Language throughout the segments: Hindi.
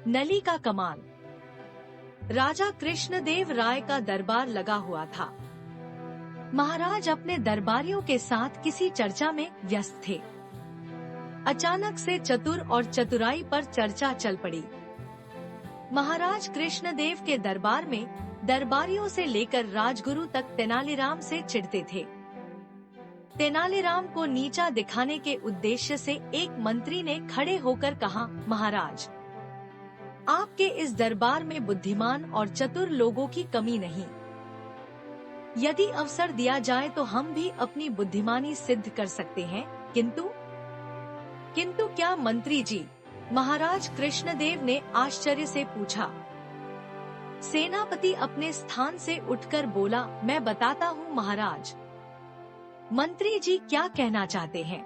नली का कमाल। राजा कृष्णदेव राय का दरबार लगा हुआ था। महाराज अपने दरबारियों के साथ किसी चर्चा में व्यस्त थे। अचानक से चतुर और चतुराई पर चर्चा चल पड़ी। महाराज कृष्णदेव के दरबार में दरबारियों से लेकर राजगुरु तक तेनालीराम से चिढ़ते थे। तेनालीराम को नीचा दिखाने के उद्देश्य से एक मंत्री ने खड़े होकर कहा, महाराज, आपके इस दरबार में बुद्धिमान और चतुर लोगों की कमी नहीं। यदि अवसर दिया जाए तो हम भी अपनी बुद्धिमानी सिद्ध कर सकते हैं, किंतु क्या मंत्री जी? महाराज कृष्णदेव ने आश्चर्य से पूछा। सेनापति अपने स्थान से उठकर बोला, मैं बताता हूँ महाराज। मंत्री जी क्या कहना चाहते हैं?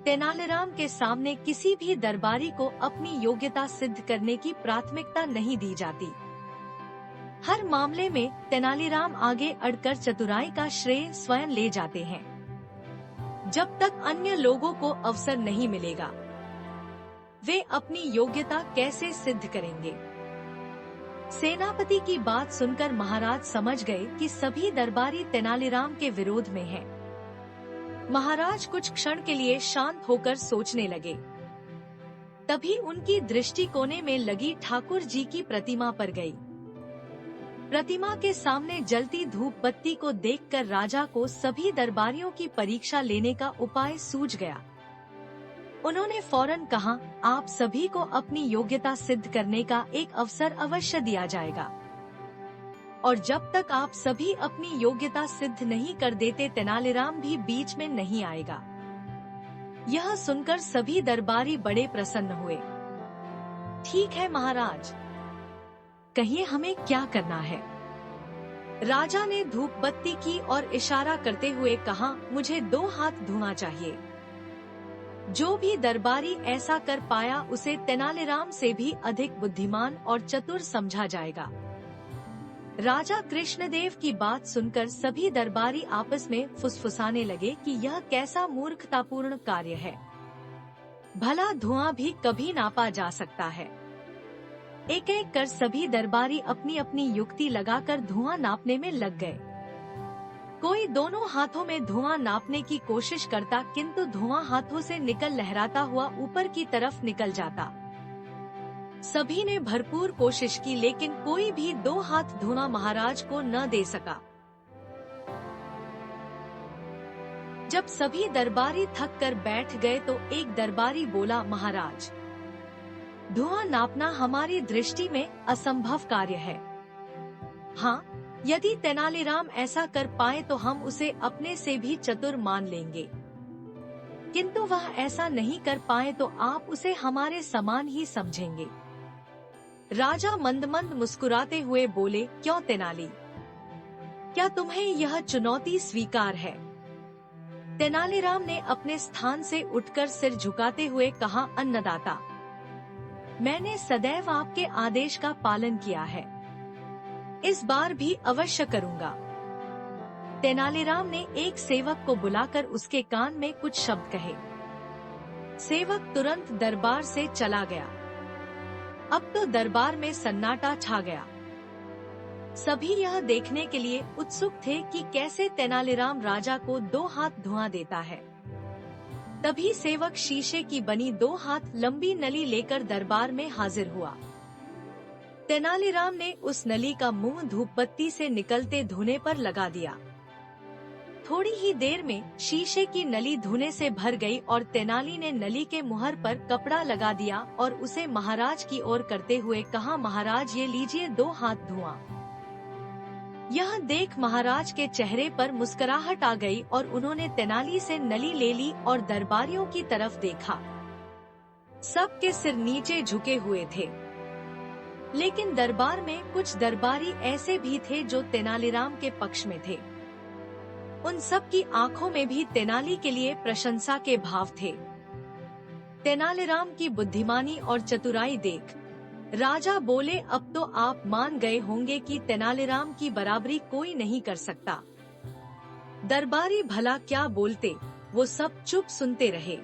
तेनालीराम के सामने किसी भी दरबारी को अपनी योग्यता सिद्ध करने की प्राथमिकता नहीं दी जाती। हर मामले में तेनालीराम आगे अड़कर चतुराई का श्रेय स्वयं ले जाते हैं। जब तक अन्य लोगों को अवसर नहीं मिलेगा, वे अपनी योग्यता कैसे सिद्ध करेंगे? सेनापति की बात सुनकर महाराज समझ गए कि सभी दरबारी तेनालीराम के विरोध में हैं। महाराज कुछ क्षण के लिए शांत होकर सोचने लगे। तभी उनकी दृष्टि कोने में लगी ठाकुर जी की प्रतिमा पर गई। प्रतिमा के सामने जलती धूप बत्ती को देखकर राजा को सभी दरबारियों की परीक्षा लेने का उपाय सूझ गया। उन्होंने फौरन कहा, आप सभी को अपनी योग्यता सिद्ध करने का एक अवसर अवश्य दिया जाएगा, और जब तक आप सभी अपनी योग्यता सिद्ध नहीं कर देते तेनालीराम भी बीच में नहीं आएगा। यह सुनकर सभी दरबारी बड़े प्रसन्न हुए। ठीक है महाराज, कहिए हमें क्या करना है? राजा ने धूप बत्ती की और इशारा करते हुए कहा, मुझे 2 हाथ धुआं चाहिए। जो भी दरबारी ऐसा कर पाया उसे तेनालीराम से भी अधिक बुद्धिमान और चतुर समझा जाएगा। राजा कृष्णदेव की बात सुनकर सभी दरबारी आपस में फुसफुसाने लगे कि यह कैसा मूर्खतापूर्ण कार्य है। भला धुआं भी कभी नापा जा सकता है। एक एक कर सभी दरबारी अपनी अपनी युक्ति लगाकर धुआं नापने में लग गए। कोई दोनों हाथों में धुआं नापने की कोशिश करता, किंतु धुआं हाथों से निकल लहराता हुआ ऊपर की तरफ निकल जाता। सभी ने भरपूर कोशिश की, लेकिन कोई भी 2 हाथ धुआं महाराज को न दे सका। जब सभी दरबारी थक कर बैठ गए तो एक दरबारी बोला, महाराज, धुआं नापना हमारी दृष्टि में असंभव कार्य है। हाँ, यदि तेनालीराम ऐसा कर पाए तो हम उसे अपने से भी चतुर मान लेंगे, किंतु वह ऐसा नहीं कर पाए तो आप उसे हमारे समान ही समझेंगे। राजा मंद मंद मुस्कुराते हुए बोले, क्यों तेनाली, क्या तुम्हें यह चुनौती स्वीकार है? तेनालीराम ने अपने स्थान से उठकर सिर झुकाते हुए कहा, अन्नदाता, मैंने सदैव आपके आदेश का पालन किया है, इस बार भी अवश्य करूंगा। तेनालीराम ने एक सेवक को बुलाकर उसके कान में कुछ शब्द कहे। सेवक तुरंत दरबार से चला गया। अब तो दरबार में सन्नाटा छा गया। सभी यह देखने के लिए उत्सुक थे कि कैसे तेनालीराम राजा को 2 हाथ धुआं देता है। तभी सेवक शीशे की बनी 2 हाथ लंबी नली लेकर दरबार में हाजिर हुआ। तेनालीराम ने उस नली का मुंह धूपबत्ती से निकलते धुएं पर लगा दिया। थोड़ी ही देर में शीशे की नली धुएं से भर गई और तेनाली ने नली के मुहर पर कपड़ा लगा दिया और उसे महाराज की ओर करते हुए कहा, महाराज ये लीजिए 2 हाथ धुआं। यह देख महाराज के चेहरे पर मुस्कुराहट आ गई और उन्होंने तेनाली से नली ले ली और दरबारियों की तरफ देखा। सबके सिर नीचे झुके हुए थे, लेकिन दरबार में कुछ दरबारी ऐसे भी थे जो तेनालीराम के पक्ष में थे। उन सब की आंखों में भी तेनाली के लिए प्रशंसा के भाव थे। तेनालीराम की बुद्धिमानी और चतुराई देख राजा बोले, अब तो आप मान गए होंगे कि तेनालीराम की बराबरी कोई नहीं कर सकता। दरबारी भला क्या बोलते, वो सब चुप सुनते रहे।